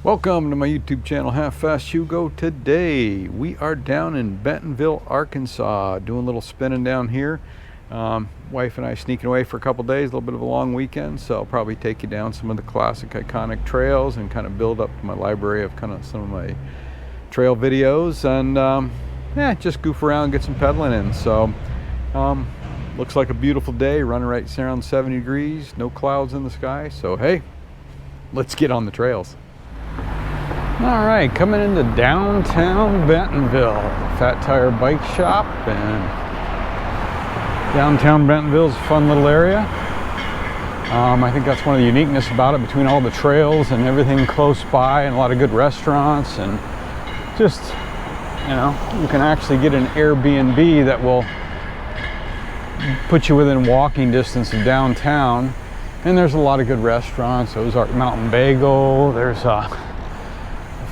Welcome to my YouTube channel, Half Fast Hugo. Today we are down in Bentonville, Arkansas, doing a little spinning down here. Wife and I sneaking away for a couple days, a little bit of a long weekend, so I'll probably take you down some of the classic iconic trails and kind of build up my library of kind of some of my trail videos and yeah, just goof around, get some pedaling in. So looks like a beautiful day, running right around 70 degrees, no clouds in the sky. So hey, let's get on the trails. All right, coming into downtown Bentonville, Fat Tire Bike Shop, and downtown Bentonville's a fun little area. I think that's one of the uniqueness about it, between all the trails and everything close by and a lot of good restaurants, and just, you know, you can actually get an Airbnb that will put you within walking distance of downtown, and there's a lot of good restaurants. Ozark Mountain Bagel, there's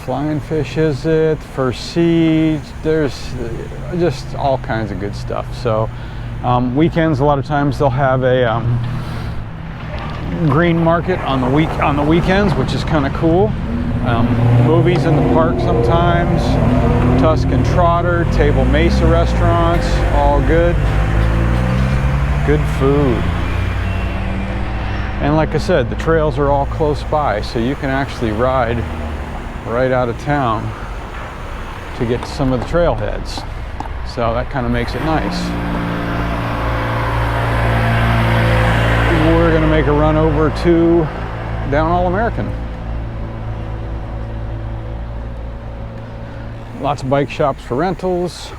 Flying Fish, is it? First Siege. There's just all kinds of good stuff. So weekends, a lot of times they'll have a green market on the weekends, which is kind of cool. Movies in the park sometimes. Tuscan Trotter, Table Mesa restaurants, all good. Good food. And like I said, the trails are all close by, so you can actually ride right out of town to get to some of the trailheads. So that kind of makes it nice. We're gonna make a run over to down All American. Lots of bike shops for rentals.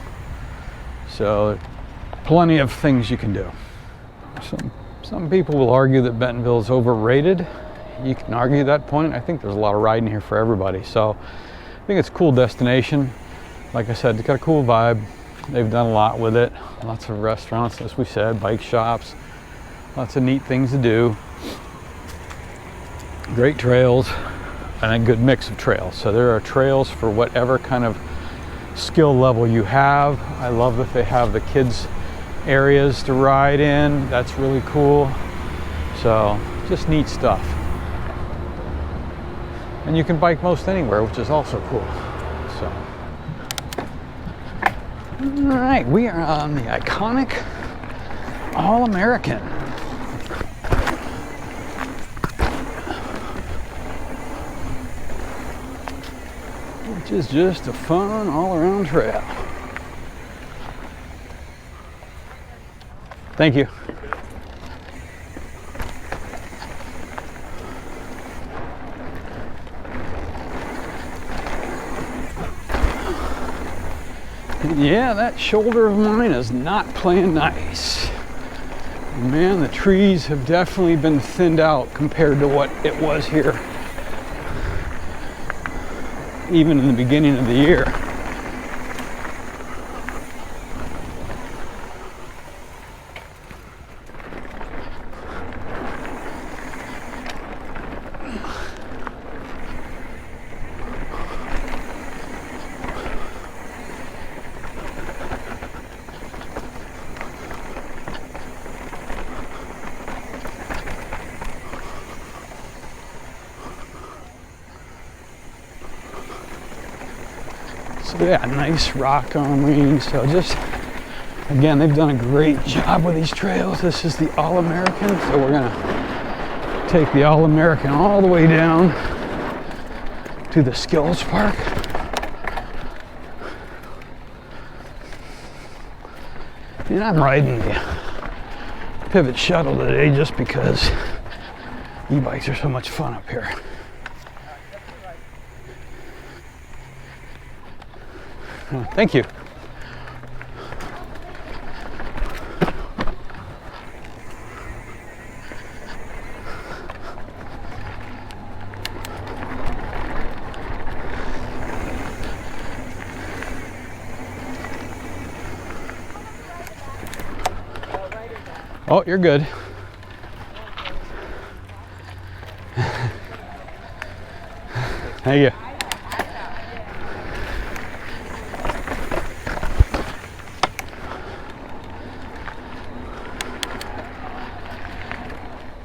So plenty of things you can do. Some people will argue that Bentonville is overrated. You can argue that point. I think there's a lot of riding here for everybody. So I think it's a cool destination. Like I said, it's got a cool vibe. They've done a lot with it. Lots of restaurants, as we said, bike shops, lots of neat things to do. Great trails and a good mix of trails. So there are trails for whatever kind of skill level you have. I love that they have the kids areas to ride in. That's really cool. So just neat stuff. And you can bike most anywhere, which is also cool. So, all right, we are on the iconic All American. Which is just a fun all-around trail. Thank you. Yeah, that shoulder of mine is not playing nice. Man, the trees have definitely been thinned out compared to what it was here, even in the beginning of the year. So yeah, nice rock armoring. So just, again, they've done a great job with these trails. This is the All American. So we're gonna take the All American all the way down to the Skills Park. And I'm riding the Pivot Shuttle today just because e-bikes are so much fun up here. Thank you. Oh, you're good. Thank you.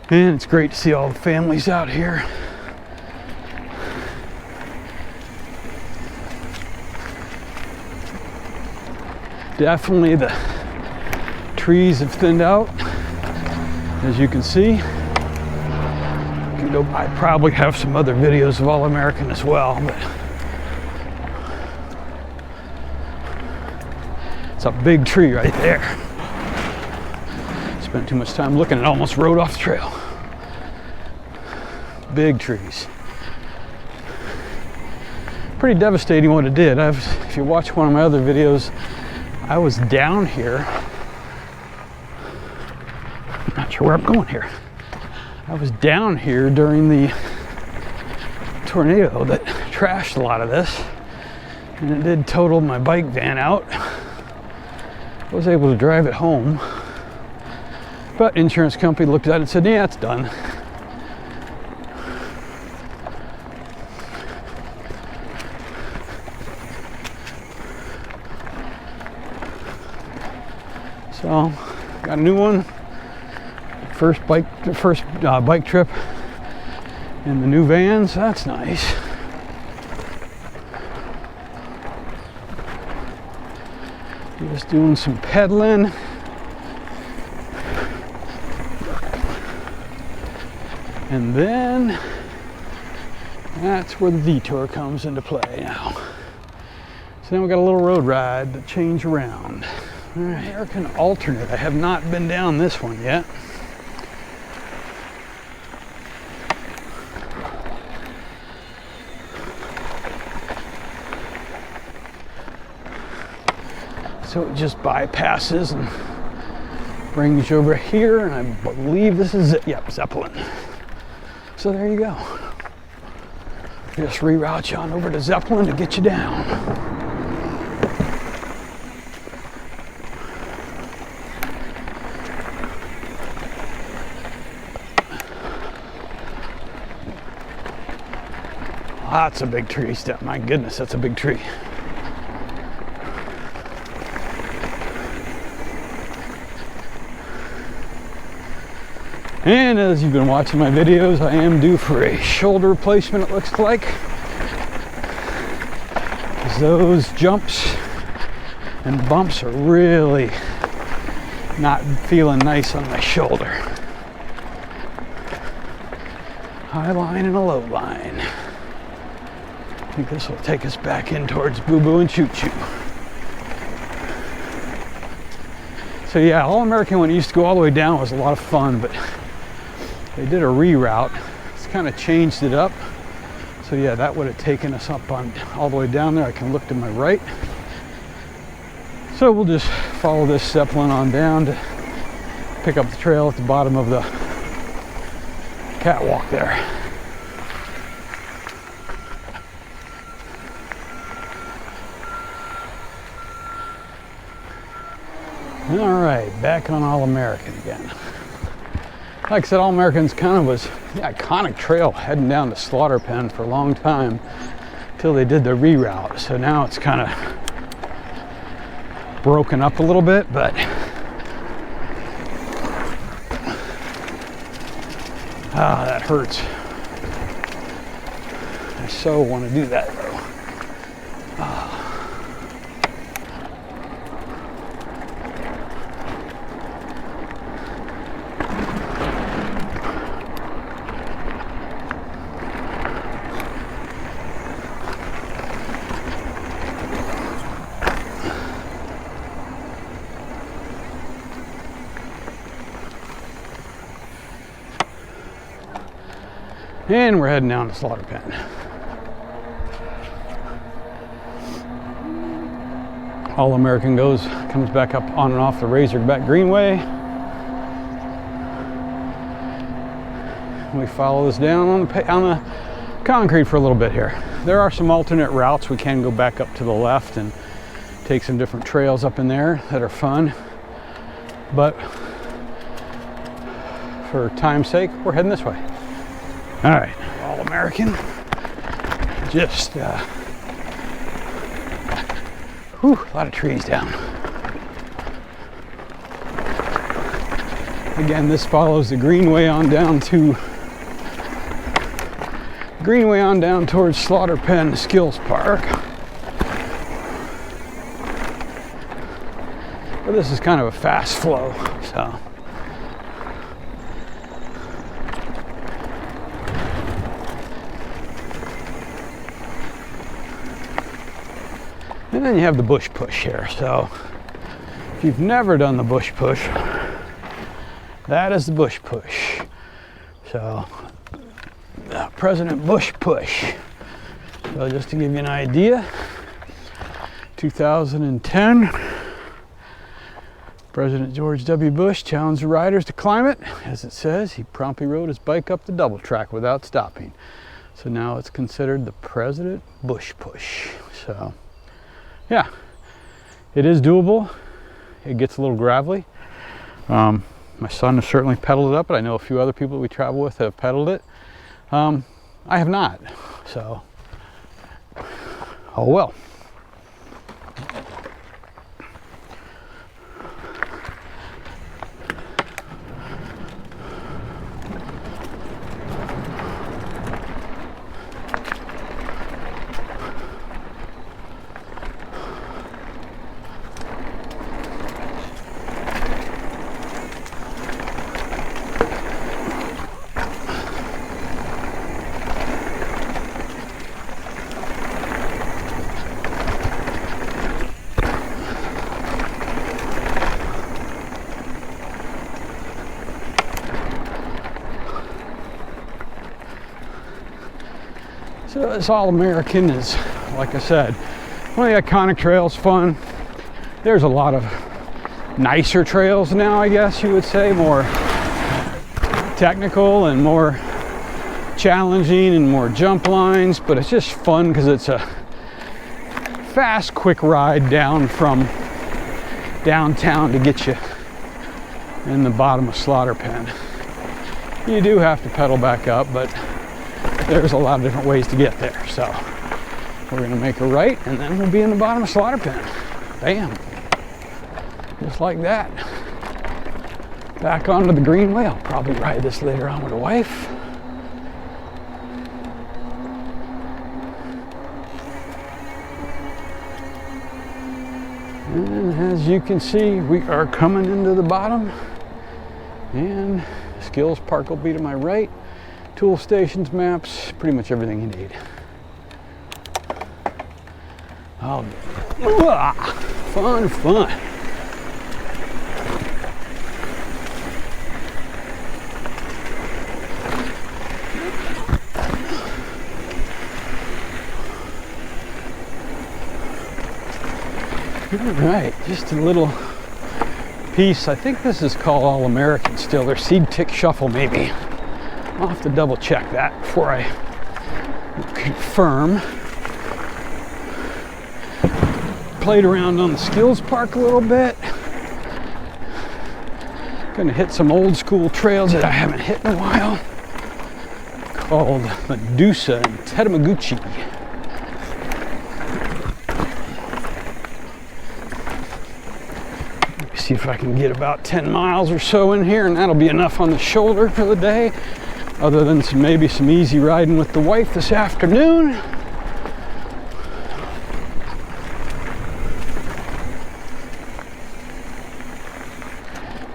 And it's great to see all the families out here. Definitely the trees have thinned out, as you can see. I probably have some other videos of All American as well, but it's a big tree right there. Spent too much time looking and almost rode off the trail. Big trees. Pretty devastating what it did. If you watch one of my other videos, I was down here. I'm not sure where I'm going here. I was down here during the tornado that trashed a lot of this, and it did total my bike van out. I was able to drive it home, but insurance company looked at it and said, yeah, it's done. So, got a new one. First bike trip in the new vans. That's nice. Just doing some pedaling. And then that's where the Detour comes into play now. So then we got a little road ride to change around. All right, American alternate. I have not been down this one yet. So it just bypasses and brings you over here, and I believe this is it. Yep, Zeppelin. So there you go. Just reroute you on over to Zeppelin to get you down. That's a big tree step. My goodness, that's a big tree. And as you've been watching my videos, I am due for a shoulder replacement, it looks like. Those jumps and bumps are really not feeling nice on my shoulder. High line and a low line. I think this will take us back in towards Boo Boo and Choo Choo. So yeah, All American, when it used to go all the way down, was a lot of fun, but they did a reroute. It's kind of changed it up. So yeah, that would have taken us up on all the way down there. I can look to my right. So we'll just follow this Zeppelin on down to pick up the trail at the bottom of the catwalk there. All right, back on All American again. Like I said, All American's kind of was the iconic trail heading down to Slaughter Pen for a long time until they did the reroute. So now it's kind of broken up a little bit, but that hurts. I so want to do that though. And we're heading down to Slaughter Pen. All American comes back up on and off the Razorback Greenway. We follow this down on the concrete for a little bit here. There are some alternate routes. We can go back up to the left and take some different trails up in there that are fun. But for time's sake, we're heading this way. All right, All American. Just, a lot of trees down. Again, this follows the Greenway on down towards Slaughter Pen Skills Park. But this is kind of a fast flow, so. And then you have the bush push here. So if you've never done the bush push, that is the bush push. So President Bush push. So just to give you an idea, 2010, President George W. Bush challenged the riders to climb it. As it says, he promptly rode his bike up the double track without stopping. So now it's considered the President Bush push. So yeah, it is doable. It gets a little gravelly. My son has certainly pedaled it up, but I know a few other people that we travel with have pedaled it. I have not, so oh well. So this All-American is, like I said, one of the iconic trails, fun. There's a lot of nicer trails now, I guess you would say, more technical and more challenging and more jump lines, but it's just fun because it's a fast, quick ride down from downtown to get you in the bottom of Slaughter Pen. You do have to pedal back up, but there's a lot of different ways to get there. So we're gonna make a right and then we'll be in the bottom of Slaughter Pen. Bam. Just like that. Back onto the Greenway. I'll probably ride this later on with the wife. And as you can see, we are coming into the bottom, and Skills Park will be to my right. Tool stations, maps, pretty much everything you need. Oh, fun, fun. All right, just a little piece. I think this is called All-American still, or Seed Tick Shuffle maybe. I'll have to double check that before I confirm. Played around on the Skills Park a little bit. Gonna hit some old school trails that I haven't hit in a while, called Medusa and Tetamaguchi. See if I can get about 10 miles or so in here, and that'll be enough on the shoulder for the day, other than maybe some easy riding with the wife this afternoon.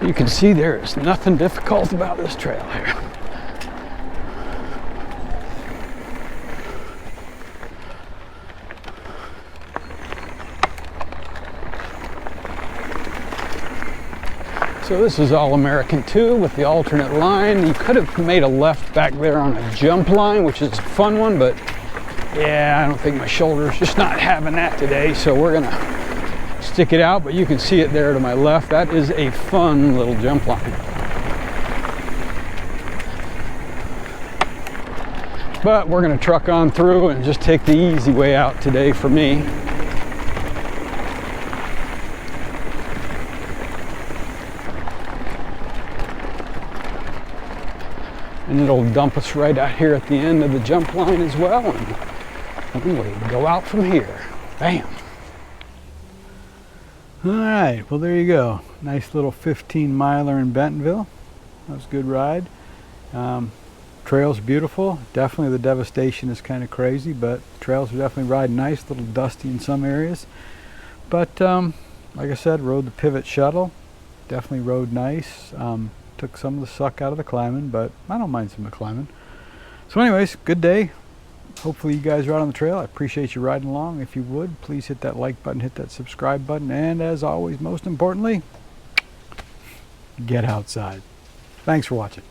You can see there is nothing difficult about this trail here. So this is All-American 2 with the alternate line. You could have made a left back there on a jump line, which is a fun one, but yeah, I don't think my shoulder's just not having that today, so we're gonna stick it out, but you can see it there to my left. That is a fun little jump line. But we're gonna truck on through and just take the easy way out today for me. And it'll dump us right out here at the end of the jump line as well, and we go out from here. Bam. All right, well there you go. Nice little 15-miler in Bentonville. That was a good ride. Trail's beautiful. Definitely the devastation is kind of crazy, but trails are definitely riding nice, a little dusty in some areas. But like I said, rode the pivot shuttle. Definitely rode nice. Took some of the suck out of the climbing, but I don't mind some of the climbing. So anyways, good day. Hopefully you guys are out on the trail. I appreciate you riding along. If you would, please hit that like button, hit that subscribe button, and as always, most importantly, get outside. Thanks for watching.